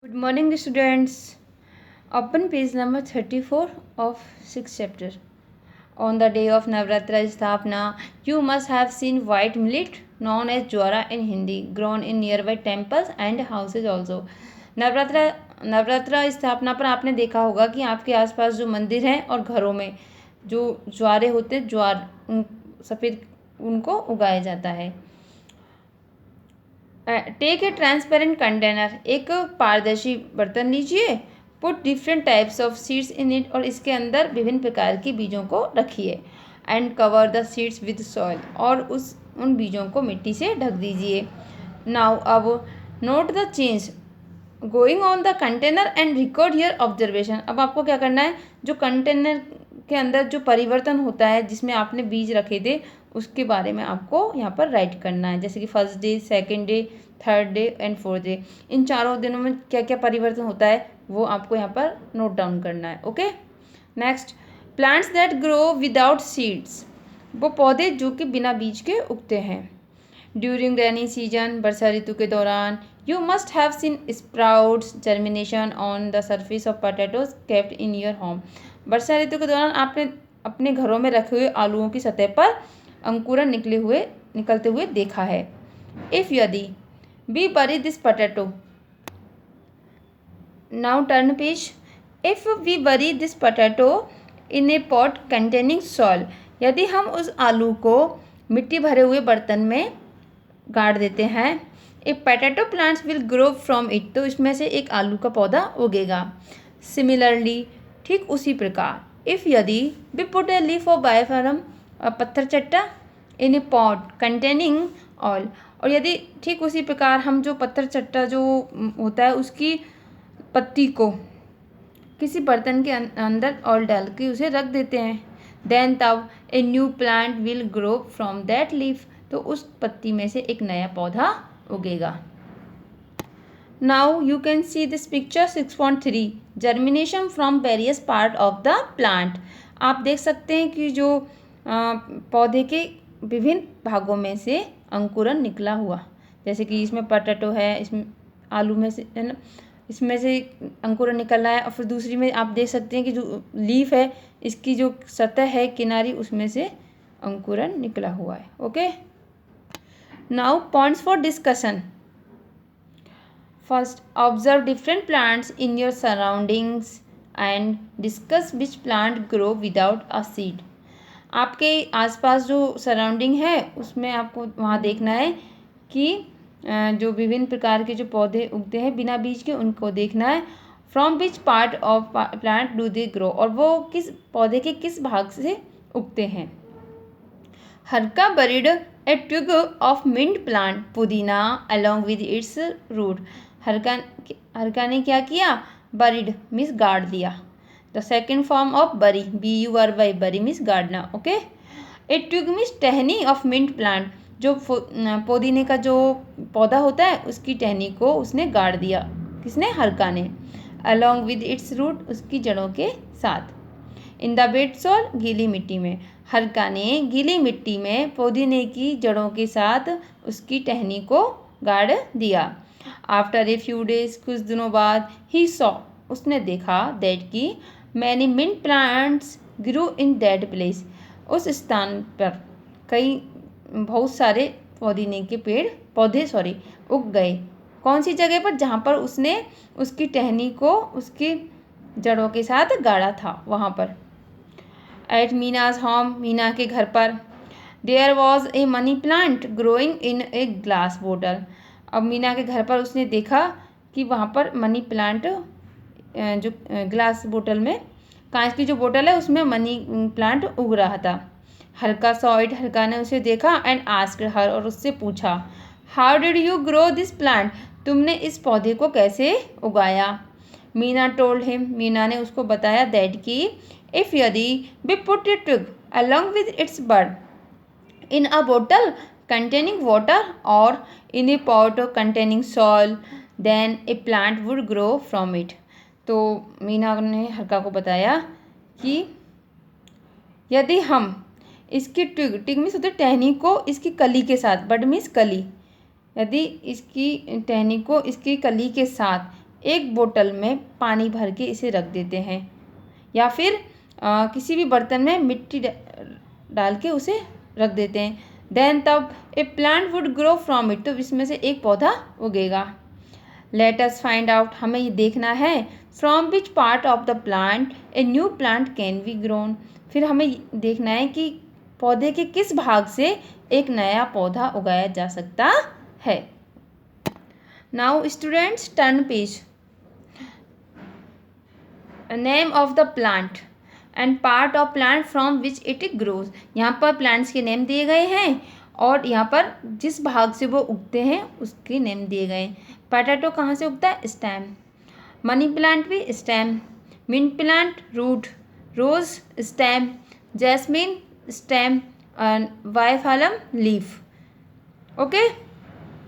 Good morning, students. Open page number 34 of 6th chapter. On the day of Navratra Sthapna, you must have seen white millet, known as jwara in Hindi, grown in nearby temples and houses also. Navratra स्थापना पर आपने देखा होगा कि आपके आसपास जो मंदिर हैं और घरों में जो ज्वारे होते हैं, ज्वार सफ़ेद उनको उगाया जाता है. टेक ए ट्रांसपेरेंट कंटेनर, एक पारदर्शी बर्तन लीजिए. Put different types of seeds in it, और इसके अंदर विभिन्न प्रकार के बीजों को रखिए. And cover the seeds with soil, और उन बीजों को मिट्टी से ढक दीजिए. नाउ अब note the change going on the container and record your observation. अब आपको क्या करना है, जो कंटेनर के अंदर जो परिवर्तन होता है जिसमें आपने बीज रखे थे उसके बारे में आपको यहाँ पर राइट करना है. जैसे कि first day, second day, third day and fourth day, इन चारों दिनों में क्या क्या परिवर्तन होता है वो आपको यहाँ पर नोट डाउन करना है. Okay. Next, plants that grow without seeds, वो पौधे जो कि बिना बीज के उगते हैं. ड्यूरिंग रेनी सीजन, वर्षा ऋतु के दौरान, you must have seen sprouts germination on the surface of potatoes kept in your home. वर्षा ऋतु के दौरान आपने अपने घरों में रखे हुए आलूओं की सतह पर अंकुरन निकलते हुए देखा है. इफ़ यदि we bury this potato, now turn page. If we bury this potato in a pot containing soil, यदि हम उस आलू को मिट्टी भरे हुए बर्तन में गाड़ देते हैं, ए potato plants will grow from it, तो इसमें से एक आलू का पौधा उगेगा. सिमिलरली, ठीक उसी प्रकार, इफ़ यदि we put a leaf of biofarm, पत्थर चट्टा, in a pot containing oil, और यदि ठीक उसी प्रकार हम जो पत्थर चट्टा जो होता है उसकी पत्ती को किसी बर्तन के अंदर ऑयल डाल के उसे रख देते हैं, देन तब a new plant will grow from that leaf, तो उस पत्ती में से एक नया पौधा उगेगा. Now you can see this picture 6.3, germination from various part of the plant. आप देख सकते हैं कि जो पौधे के विभिन्न भागों में से अंकुरन निकला हुआ, जैसे कि इसमें पोटैटो है, इसमें आलू में से है ना, इसमें से अंकुरन निकल रहा है, और फिर दूसरी में आप देख सकते हैं कि जो लीफ है इसकी जो सतह है किनारी उसमें से अंकुरन निकला हुआ है. Okay. Now points for discussion. First, observe different plants in your surroundings and discuss which plant grow without a seed. आपके आसपास जो सराउंडिंग है उसमें आपको वहाँ देखना है कि जो विभिन्न प्रकार के जो पौधे उगते हैं बिना बीज के उनको देखना है. From which part of plant do they grow, और वो किस पौधे के किस भाग से उगते हैं. Harka buried a twig of mint plant पुदीना along with its root. Harka ने क्या किया, बरीड मीन्स गाड़ दिया. The second form of bury, BURY, bury means गाड़ना. ओके. ए ट्विग मीन्स टहनी ऑफ मिंट प्लांट, जो पुदीने का जो पौधा होता है उसकी टहनी को उसने गाड़ दिया. किसने, हरका ने. अलॉन्ग विद इट्स रूट, उसकी जड़ों के साथ. इन द वेट सॉइल, गीली मिट्टी में, हरका ने गीली मिट्टी में पुदीने की जड़ों के साथ उसकी टहनी को गाड़ दिया. आफ्टर ए फ्यू डेज, कुछ दिनों बाद, ही सॉ, उसने देखा, दैट की many mint plants grew in that place, उस स्थान पर बहुत सारे पुदीने के पौधे उग गए. कौन सी जगह पर, जहाँ पर उसने उसकी टहनी को उसकी जड़ों के साथ गाड़ा था, वहाँ पर. एट मीनाज होम, मीना के घर पर, there was a money plant growing in a glass bottle. अब मीना के घर पर उसने देखा कि वहाँ पर मनी प्लांट जो ग्लास बोतल में, कांच की जो बोतल है उसमें मनी प्लांट उग रहा था. हल्का सॉ इट, हल्का ने उसे देखा, एंड आस्क्ड हर, और उससे पूछा, how did you grow this plant, तुमने इस पौधे को कैसे उगाया. मीना टोल्ड हिम, मीना ने उसको बताया, दैट की इफ़ यदि we put it twig along with its bud in a बोतल containing water or in a pot containing soil, then a plant would grow from it. तो मीना ने हल्का को बताया कि यदि हम इसकी ट्विग मीन्स होते टहनी को इसकी कली के साथ, बड मीन्स कली, यदि इसकी टहनी को इसकी कली के साथ एक बोतल में पानी भर के इसे रख देते हैं, या फिर किसी भी बर्तन में मिट्टी डाल के उसे रख देते हैं। देन तब a plant would grow from it, तो इसमें से एक पौधा उगेगा। लेट अस फाइंड आउट, हमें ये देखना है from which part of the plant a new plant can be grown. फिर हमें देखना है कि पौधे के किस भाग से एक नया पौधा उगाया जा सकता है। Now students turn page. Name of the plant and part of plant from which it grows. यहाँ पर प्लांट्स के नेम दिए गए हैं और यहाँ पर जिस भाग से वो उगते हैं उसके नेम दिए गए हैं। पोटैटो कहाँ से उगता है? स्टेम। मनी प्लांट भी stem. Mint plant root. Rose stem. Jasmine stem. And bryophyllum leaf. Okay.